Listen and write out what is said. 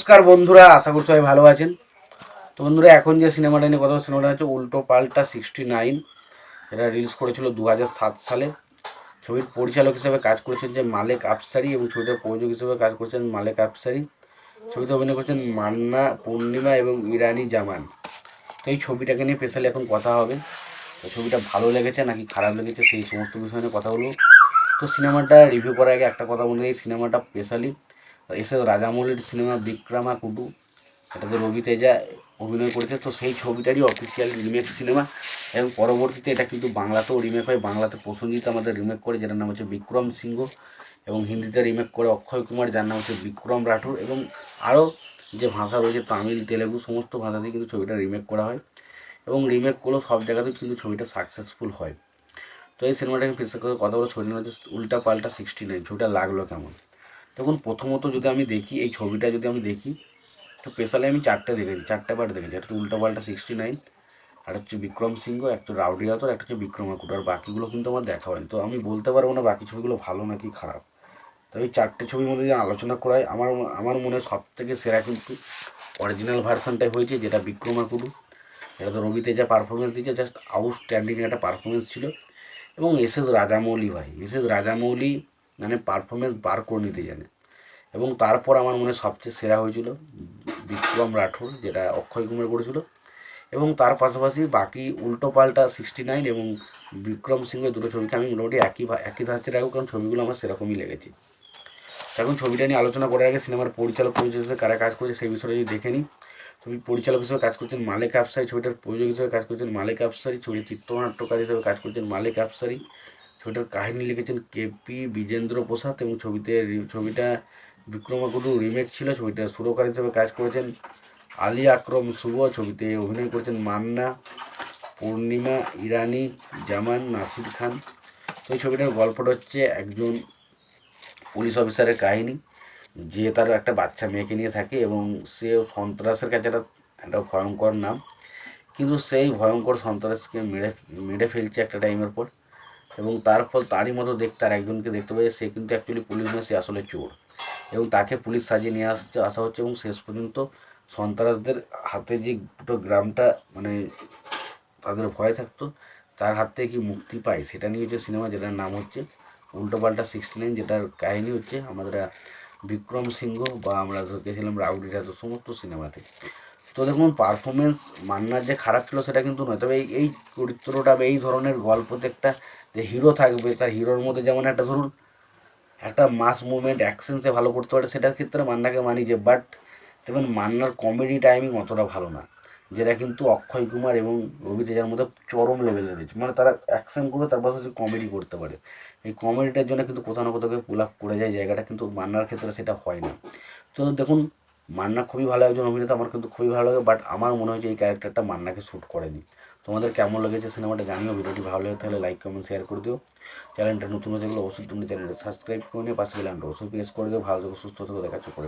নমস্কার বন্ধুরা, আশা করি সবাই ভালো আছেন। তো বন্ধুরা, এখন যে সিনেমাটা নিয়ে কথা সিনেমাটা হচ্ছে উল্টো পাল্টা 69। এটা রিলিজ করেছিল 2007 সালে। ছবির পরিচালক হিসেবে কাজ করেছেন যে মালেক আফসারি এবং ছবিটার প্রযোজক হিসেবে কাজ করেছেন মালেক আফসারি। ছবিতে অভিনয় করেছেন মান্না, পূর্ণিমা এবং ইরানি জামান। তো এই ছবিটাকে নিয়ে স্পেশালি এখন কথা হবে। তো ছবিটা ভালো লেগেছে নাকি খারাপ লেগেছে সেই সমস্ত বিষয় নিয়ে কথা বলবো। তো সিনেমাটা রিভিউ করার আগে একটা কথা বলে, এই সিনেমাটা স্পেশালি এস রাজামৌলির সিনেমা বিক্রমাকুটু, এটাতে রবি তেজা অভিনয় করেছে। তো সেই ছবিটারই অফিসিয়াল রিমেক সিনেমা এবং পরবর্তীতে এটা কিন্তু বাংলাতেও রিমেক হয়। বাংলাতে প্রসেনজিৎ আমাদের রিমেক করে, যেটার নাম হচ্ছে বিক্রম সিংহ, এবং হিন্দিতে রিমেক করে অক্ষয় কুমার, যার নাম হচ্ছে বিক্রম রাঠোর। এবং আরও যে ভাষা রয়েছে তামিল, তেলেগু সমস্ত ভাষাতেই কিন্তু ছবিটা রিমেক করা হয়, এবং রিমেক করলেও সব জায়গাতেই কিন্তু ছবিটা সাকসেসফুল হয়। তো এই সিনেমাটাকে বিশেষ করে কথা বলে ছবিটা হচ্ছে উল্টা পাল্টা 69। ছবিটা লাগলো কেমন? দেখুন, প্রথমত যদি আমি দেখি এই ছবিটা, যদি আমি দেখি তো স্পেশালি আমি চারটে পার্ট দেখেছি। একটা হচ্ছে উল্টা পাল্টা 69, একটা হচ্ছে বিক্রম সিংহ, একটা রাউডি রাউতর, একটা হচ্ছে বিক্রমাকুট। আর বাকিগুলো কিন্তু আমার দেখা হয়নি। তো আমি বলতে পারবো না বাকি ছবিগুলো ভালো নাকি খারাপ। তো এই চারটে ছবির মধ্যে যে আলোচনা করা হয়, আমার মনে হয় সব থেকে সেরা কিন্তু অরিজিনাল ভার্সানটাই হয়েছে, যেটা বিক্রমাকুটু। এটা তো রবি তেজা পারফরমেন্স দিয়েছে, জাস্ট আউটস্ট্যান্ডিং একটা পারফরমেন্স ছিল। এবং রাজামৌলি রাজামৌলি মানে পারফরমেন্স বার করে নিতে জানে। এবং তারপর আমার মনে সবচেয়ে সেরা হয়েছিল বিক্রম রাঠোর, যেটা অক্ষয় কুমার করেছিল। এবং তার পাশাপাশি বাকি উল্টো পাল্টা 69 এবং বিক্রম সিংহের দুটো ছবিকে আমি মোটামুটি একই ধাঁচে রাখবো, কারণ ছবিগুলো আমার সেরকমই লেগেছে। এখন ছবিটা নিয়ে আলোচনা করার আগে সিনেমার পরিচালক হিসেবে কারা কাজ করেছে সেই বিষয়ে যদি দেখে নিই। ছবির পরিচালক হিসেবে কাজ করছেন মালেক আফসারি, ছবিটার প্রযোজক হিসেবে কাজ করছেন মালেক আফসারি, ছবির চিত্রনাট্যকার হিসেবে কাজ করছেন মালেক আফসারি। ছবিটার কাহিনী লিখেছেন কেপি বিজেন্দ্র প্রসাদ, এবং ছবিটা বিক্রমাকুটু রিমেক ছিল। ছবিটার সুরকার হিসেবে কাজ করেছেন আলী আকরম শুভ। ছবিতে অভিনয় করেছেন মান্না, পূর্ণিমা, ইরানি জামান, নাসির খান। তো এই ছবিটার গল্পটা হচ্ছে একজন পুলিশ অফিসারের কাহিনী, যে তার একটা বাচ্চা মেয়েকে নিয়ে থাকে, এবং সে সন্ত্রাসের কাছে একটা ভয়ঙ্কর নাম, কিন্তু সেই ভয়ঙ্কর সন্ত্রাসকে মেরে মেরে ফেলছে একটা টাইমের পর। এবং তারই মতো দেখতে আর একজনকে দেখতে পাই, সে কিন্তু অ্যাকচুয়ালি পুলিশ নয়, সে আসলে চোর। এবং তাকে পুলিশ সাজিয়ে নিয়ে আসা হচ্ছে, এবং শেষ পর্যন্ত সন্ত্রাসদের হাতে যে পুরো গ্রামটা মানে তাদের ভয় থাকতো, তার হাত থেকে কি মুক্তি পায় সেটা নিয়ে হচ্ছে সিনেমা, যেটার নাম হচ্ছে উল্টো পাল্টা 69, যেটার কাহিনী হচ্ছে আমাদের বিক্রম সিংহ, বা আমরা দেখেছিলাম রাউডি রাউতর সমস্ত সিনেমাতে। তো দেখুন, পারফরমেন্স মান্নার যে খারাপ ছিল সেটা কিন্তু নয়, তবে এই চরিত্রটা বা এই ধরনের গল্পতে একটা যে হিরো থাকবে, তার হিরোর মধ্যে যেমন একটা ধরুন একটা মাস মুভমেন্ট অ্যাকশন সে ভালো করতে পারে, সেটার ক্ষেত্রে মান্নাকে মানি যে, বাট দেখবেন মান্নার কমেডি টাইমিং অতটা ভালো না, যেটা কিন্তু অক্ষয় কুমার এবং রবি তেজার মধ্যে চরম লেভেলে রয়েছে। মানে তারা অ্যাকশন করবে, তার পাশাপাশি কমেডি করতে পারে। এই কমেডিটার জন্য কিন্তু কোথাও না কোথাও পুল আপ করে যায় জায়গাটা, কিন্তু মান্নার ক্ষেত্রে সেটা হয় না। তো দেখুন, মান্না খুবই ভালো একজন অভিনেতা, আমার কিন্তু খুবই ভালো লাগে, বাট আমার মনে হয় যে এই ক্যারেক্টারটা মান্নাকে শ্যুট করেনি। তোমাদের কেমন লেগেছে সিনেমাটা জানিও। ভিডিওটি ভালো লাগে তাহলে লাইক কমেন্ট শেয়ার করে দিও। চ্যানেলটা নতুন হয়ে থাকলে অবশ্যই তুমি চ্যানেলটা সাবস্ক্রাইব করে নিয়ে পাশে বেল আইকনটা অবশ্যই প্রেস করে দিও। ভালো থেকো, সুস্থ থেকো, দেখা হচ্ছে পরে।